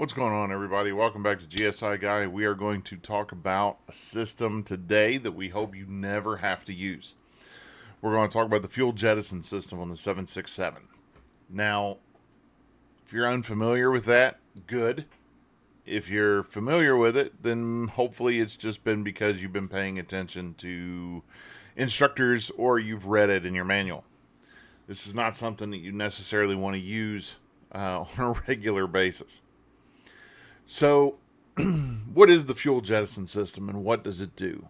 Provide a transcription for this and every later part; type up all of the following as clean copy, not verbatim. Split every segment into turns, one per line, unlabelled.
What's going on, everybody? Welcome back to GSI Guy. We are going to talk about a system today that we hope you never have to use. We're going to talk about the fuel jettison system on the 767. Now, if you're unfamiliar with that, good. If you're familiar with it, then hopefully it's just been because you've been paying attention to instructors or you've read it in your manual. This is not something that you necessarily want to use on a regular basis. So, what is the fuel jettison system and what does it do?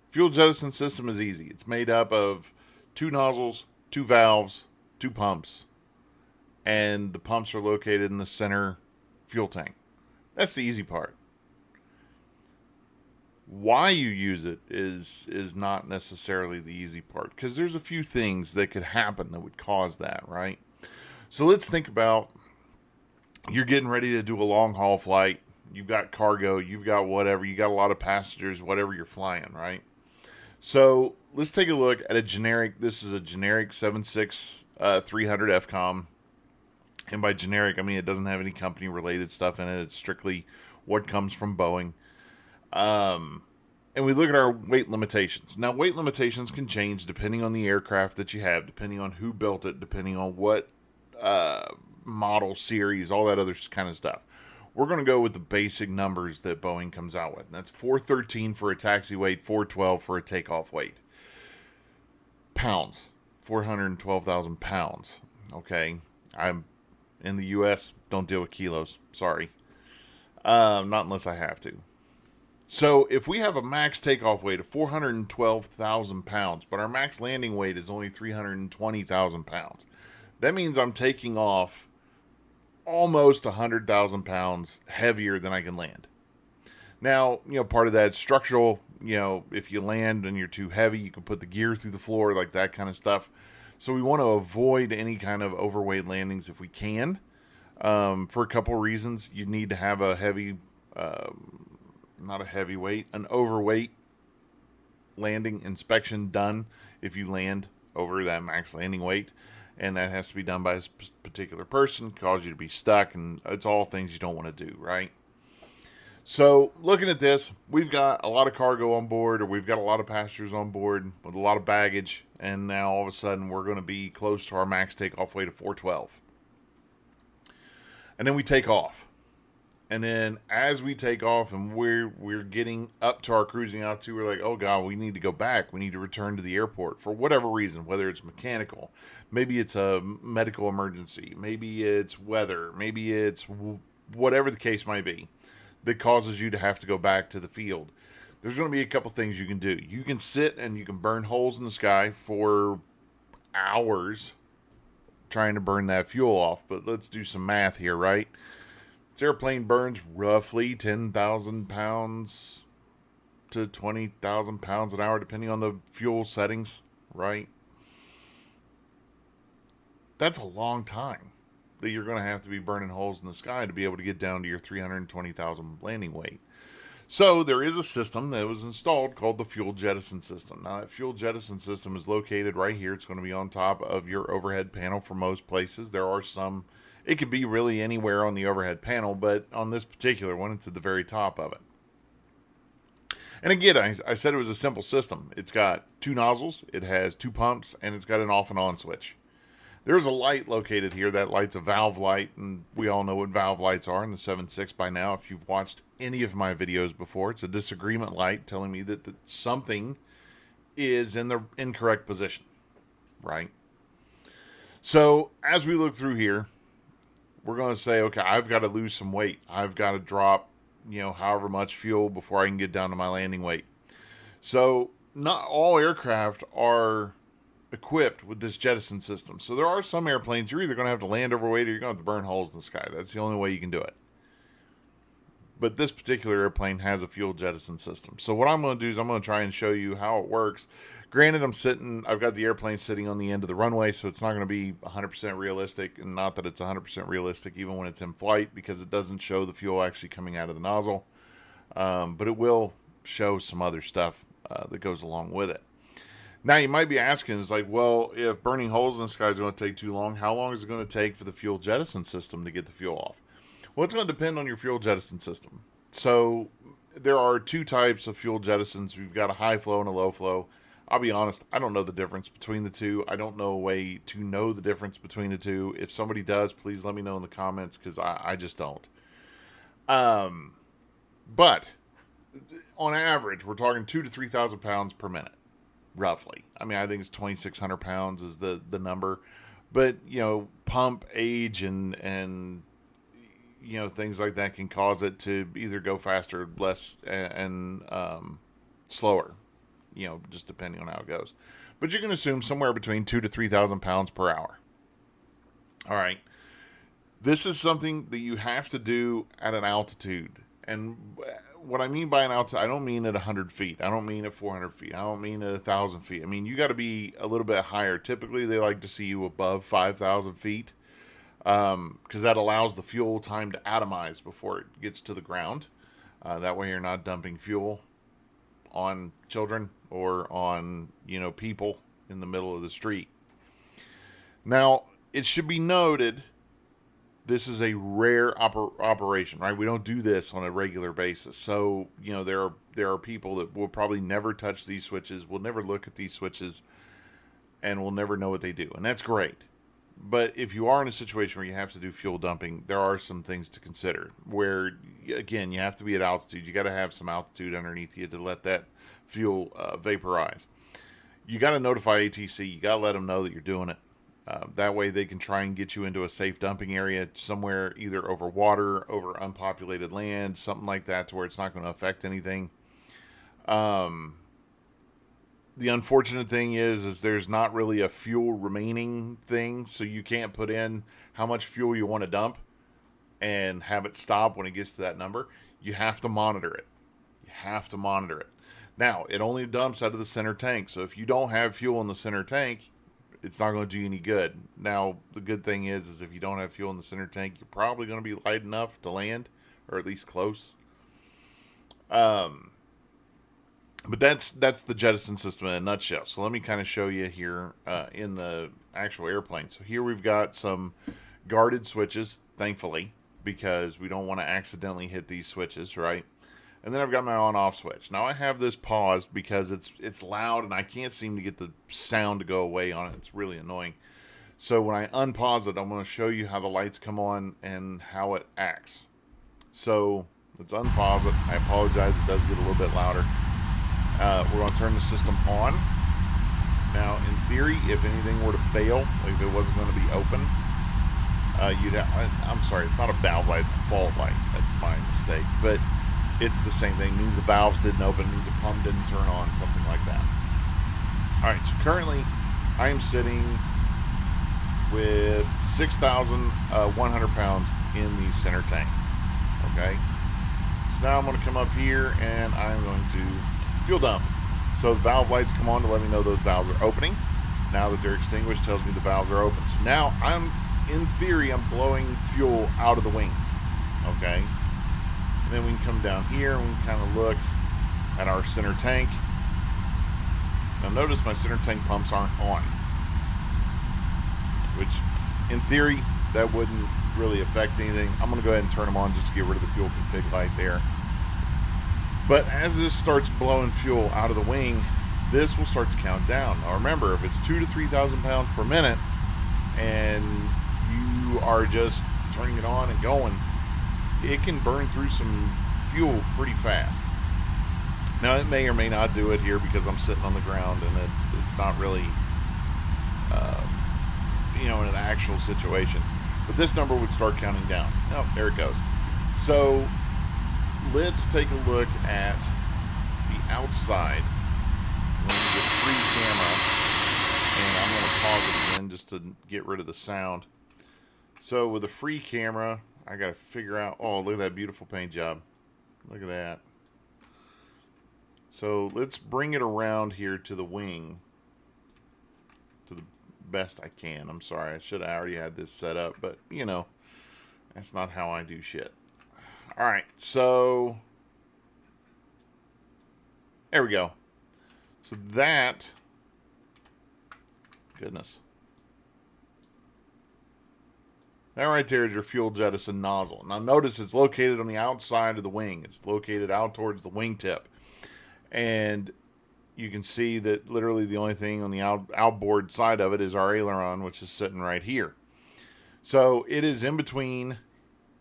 Fuel jettison system is easy. It's made up of two nozzles, two valves, two pumps, and the pumps are located in the center fuel tank. That's the easy part. Why you use it is not necessarily the easy part, because there's a few things that could happen that would cause that, right? So let's think about you're getting ready to do a long haul flight. You've got cargo, you've got whatever, you got a lot of passengers, whatever you're flying, right? So let's take a look at this is a generic 76300 FCOM. And by generic, I mean it doesn't have any company related stuff in it. It's strictly what comes from Boeing. And we look at our weight limitations. Now, weight limitations can change depending on the aircraft that you have, depending on who built it, depending on what model, series, all that other kind of stuff. We're going to go with the basic numbers that Boeing comes out with. And that's 413 for a taxi weight, 412 for a takeoff weight. Pounds, 412,000 pounds. Okay, I'm in the U.S., don't deal with kilos. Sorry. Not unless I have to. So if we have a max takeoff weight of 412,000 pounds, but our max landing weight is only 320,000 pounds, that means I'm taking off almost 100,000 pounds heavier than I can land. Now, part of that is structural. If you land and you're too heavy, you can put the gear through the floor, like that kind of stuff. So we want to avoid any kind of overweight landings if we can. For a couple reasons. You need to have a an overweight landing inspection done if you land over that max landing weight. And that has to be done by a particular person, cause you to be stuck, and it's all things you don't want to do, right? So, looking at this, we've got a lot of cargo on board, or we've got a lot of passengers on board with a lot of baggage, and now all of a sudden we're going to be close to our max takeoff weight of 412. And then we take off. And then as we take off and we're getting up to our cruising altitude, we're like, oh God, we need to go back. We need to return to the airport for whatever reason, whether it's mechanical, maybe it's a medical emergency, maybe it's weather, maybe it's whatever the case might be that causes you to have to go back to the field. There's going to be a couple things you can do. You can sit and you can burn holes in the sky for hours trying to burn that fuel off. But let's do some math here, right? This airplane burns roughly 10,000 pounds to 20,000 pounds an hour, depending on the fuel settings, right? That's a long time that you're going to have to be burning holes in the sky to be able to get down to your 320,000 landing weight. So there is a system that was installed called the fuel jettison system. Now, that fuel jettison system is located right here. It's going to be on top of your overhead panel for most places. There are some... It could be really anywhere on the overhead panel, but on this particular one, it's at the very top of it. And again, I said it was a simple system. It's got two nozzles, it has two pumps, and it's got an off and on switch. There's a light located here. That light's a valve light, and we all know what valve lights are in the 7.6 by now. If you've watched any of my videos before, it's a disagreement light telling me that something is in the incorrect position, right? So as we look through here, we're going to say, okay, I've got to lose some weight. I've got to drop, however much fuel before I can get down to my landing weight. So not all aircraft are equipped with this jettison system. So there are some airplanes you're either going to have to land overweight or you're going to have to burn holes in the sky. That's the only way you can do it. But this particular airplane has a fuel jettison system. So what I'm going to do is I'm going to try and show you how it works. Granted, I've got the airplane sitting on the end of the runway, so it's not going to be 100% realistic, and not that it's 100% realistic even when it's in flight, because it doesn't show the fuel actually coming out of the nozzle. But it will show some other stuff that goes along with it. Now, you might be asking, it's like, well, if burning holes in the sky is going to take too long, how long is it going to take for the fuel jettison system to get the fuel off? Well, it's going to depend on your fuel jettison system. So there are two types of fuel jettisons. We've got a high flow and a low flow. I'll be honest, I don't know the difference between the two. I don't know a way to know the difference between the two. If somebody does, please let me know in the comments, because I just don't. But on average, we're talking 2,000 to 3,000 pounds per minute, roughly. I mean, I think it's 2,600 pounds is the number. But, you know, pump age and you know, things like that can cause it to either go faster, less, and slower. You know, just depending on how it goes. But you can assume somewhere between 2,000 to 3,000 pounds per hour. All right. This is something that you have to do at an altitude. And what I mean by an altitude, I don't mean at 100 feet. I don't mean at 400 feet. I don't mean at 1,000 feet. I mean, you got to be a little bit higher. Typically, they like to see you above 5,000 feet, because that allows the fuel time to atomize before it gets to the ground. That way you're not dumping fuel on children or on, you know, people in the middle of the street. Now, it should be noted, this is a rare operation, right? We don't do this on a regular basis. So, you know, there are people that will probably never touch these switches, will never look at these switches, and will never know what they do. And that's great. But if you are in a situation where you have to do fuel dumping, there are some things to consider. Where, again, you have to be at altitude. You got to have some altitude underneath you to let that fuel vaporize. You got to notify ATC. You got to let them know that you're doing it. That way they can try and get you into a safe dumping area somewhere, either over water, over unpopulated land, something like that, to where it's not going to affect anything. The unfortunate thing is there's not really a fuel remaining thing, so you can't put in how much fuel you want to dump and have it stop when it gets to that number. You have to monitor it. You have to monitor it. Now, it only dumps out of the center tank, so if you don't have fuel in the center tank, it's not going to do you any good. Now, the good thing is if you don't have fuel in the center tank, you're probably going to be light enough to land, or at least close. But that's the jettison system in a nutshell. So let me kind of show you here in the actual airplane. So here we've got some guarded switches, thankfully, because we don't want to accidentally hit these switches, right? And then I've got my on-off switch. Now I have this paused because it's loud and I can't seem to get the sound to go away on it. It's really annoying. So when I unpause it, I'm going to show you how the lights come on and how it acts. So let's unpause it. I apologize, it does get a little bit louder. We're going to turn the system on. Now, in theory, if anything were to fail, like if it wasn't going to be open, I'm sorry, it's not a valve light, it's a fault light. That's my mistake. But it's the same thing. It means the valves didn't open, it means the pump didn't turn on, something like that. Alright, so currently I am sitting with 6,100 pounds in the center tank. Okay? So now I'm going to come up here and I'm going to fuel dump. So the valve lights come on to let me know those valves are opening. Now that they're extinguished, tells me the valves are open. So now in theory, I'm blowing fuel out of the wings. Okay? And then we can come down here and we can kind of look at our center tank. Now notice my center tank pumps aren't on. Which, in theory, that wouldn't really affect anything. I'm going to go ahead and turn them on just to get rid of the fuel config light there. But as this starts blowing fuel out of the wing, this will start to count down. Now remember, if it's 2,000 to 3,000 pounds per minute and you are just turning it on and going, it can burn through some fuel pretty fast. Now it may or may not do it here because I'm sitting on the ground and it's not really in an actual situation. But this number would start counting down. Oh, there it goes. So let's take a look at the outside. I'm going to get free camera, and I'm going to pause it again just to get rid of the sound. So with a free camera, I got to figure out, oh, look at that beautiful paint job. Look at that. So let's bring it around here to the wing to the best I can. I'm sorry, I should have already had this set up, but that's not how I do shit. Alright, so there we go. So that, goodness. That right there is your fuel jettison nozzle. Now notice it's located on the outside of the wing. It's located out towards the wingtip. And you can see that literally the only thing on the outboard side of it is our aileron, which is sitting right here. So it is in between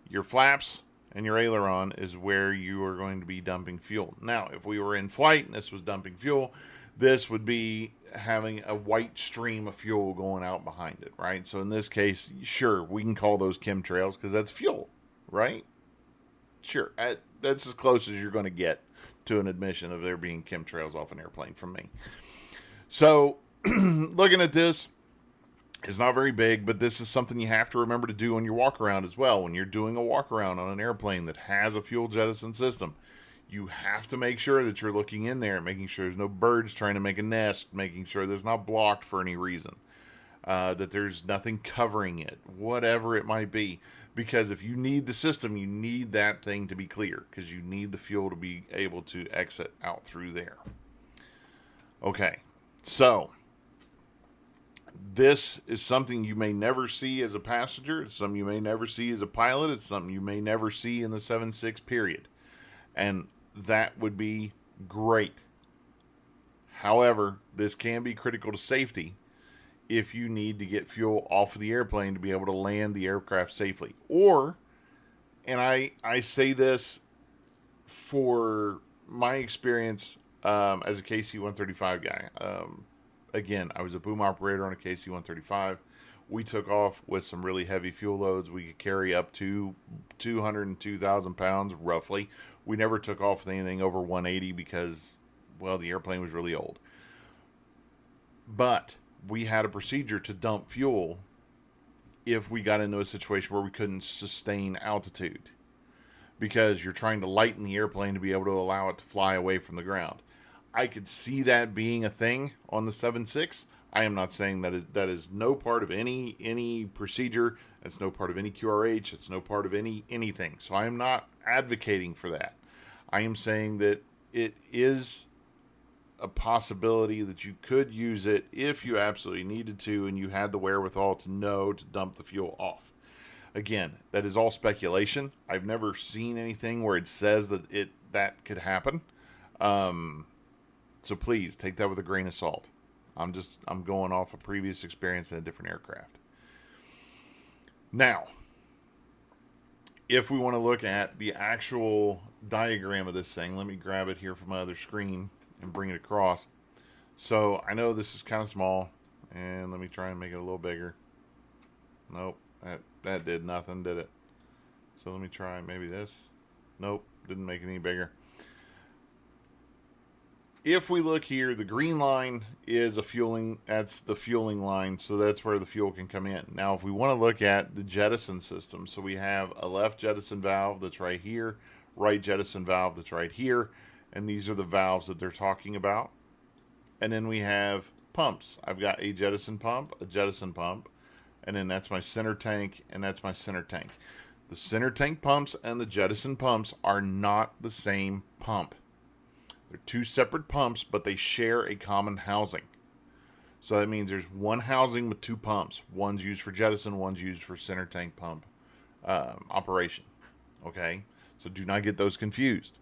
your flaps and your aileron is where you are going to be dumping fuel. Now, if we were in flight and this was dumping fuel, this would be having a white stream of fuel going out behind it, right? So in this case, sure, we can call those chemtrails because that's fuel, right? Sure, that's as close as you're going to get to an admission of there being chemtrails off an airplane from me. So looking at this, it's not very big, but this is something you have to remember to do on your walk around as well. When you're doing a walk around on an airplane that has a fuel jettison system, you have to make sure that you're looking in there, making sure there's no birds trying to make a nest, making sure there's not blocked for any reason, that there's nothing covering it, whatever it might be. Because if you need the system, you need that thing to be clear, because you need the fuel to be able to exit out through there. Okay, so this is something you may never see as a passenger. It's something you may never see as a pilot. It's something you may never see in the 7.6 period. And that would be great. However, this can be critical to safety if you need to get fuel off of the airplane to be able to land the aircraft safely. Or, and I say this for my experience as a KC-135 guy. Again, I was a boom operator on a KC-135. We took off with some really heavy fuel loads. We could carry up to 202,000 pounds, roughly. We never took off with anything over 180 because, well, the airplane was really old. But we had a procedure to dump fuel if we got into a situation where we couldn't sustain altitude, because you're trying to lighten the airplane to be able to allow it to fly away from the ground. I could see that being a thing on the 7.6. I am not saying that is no part of any procedure. It's no part of any QRH. It's no part of anything. So I am not advocating for that. I am saying that it is a possibility that you could use it if you absolutely needed to and you had the wherewithal to know to dump the fuel off. Again, that is all speculation. I've never seen anything where it says that could happen. So please take that with a grain of salt. I'm going off a previous experience in a different aircraft. Now, if we want to look at the actual diagram of this thing, let me grab it here from my other screen and bring it across. So I know this is kind of small, and let me try and make it a little bigger. Nope, that did nothing, did it? So let me try maybe this. Nope, didn't make it any bigger. If we look here, the green line is that's the fueling line, so that's where the fuel can come in. Now, if we want to look at the jettison system, so we have a left jettison valve that's right here, right jettison valve that's right here, and these are the valves that they're talking about. And then we have pumps. I've got a jettison pump, and then that's my center tank, and that's my center tank. The center tank pumps and the jettison pumps are not the same pump. They're two separate pumps, but they share a common housing. So that means there's one housing with two pumps. One's used for jettison, one's used for center tank pump operation. Okay? So do not get those confused.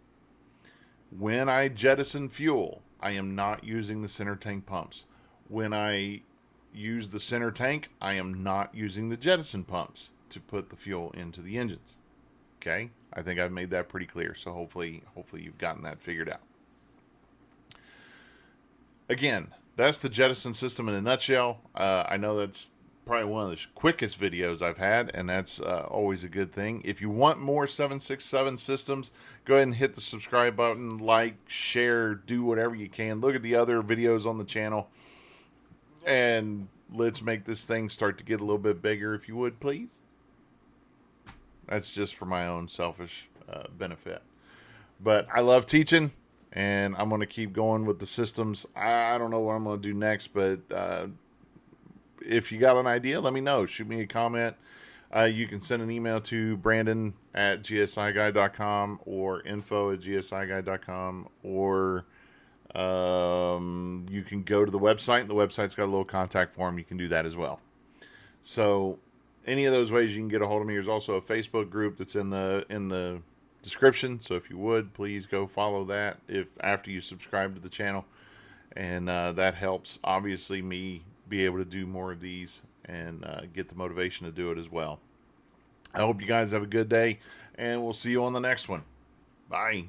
When I jettison fuel, I am not using the center tank pumps. When I use the center tank, I am not using the jettison pumps to put the fuel into the engines. Okay? I think I've made that pretty clear. So hopefully you've gotten that figured out. Again, that's the jettison system in a nutshell. I know that's probably one of the quickest videos I've had, and that's always a good thing. If you want more 767 systems, go ahead and hit the subscribe button, like, share, do whatever you can. Look at the other videos on the channel, and let's make this thing start to get a little bit bigger, if you would, please. That's just for my own selfish benefit. But I love teaching. And I'm going to keep going with the systems. I don't know what I'm going to do next, but if you got an idea, let me know. Shoot me a comment. You can send an email to brandon@gsiguy.com or info@gsiguy.com, or you can go to the website, and the website's got a little contact form. You can do that as well. So any of those ways you can get a hold of me. There's also a Facebook group that's in the description. So if you would, please go follow that if after you subscribe to the channel. And that helps, obviously, me be able to do more of these and get the motivation to do it as well. I hope you guys have a good day, and we'll see you on the next one. Bye.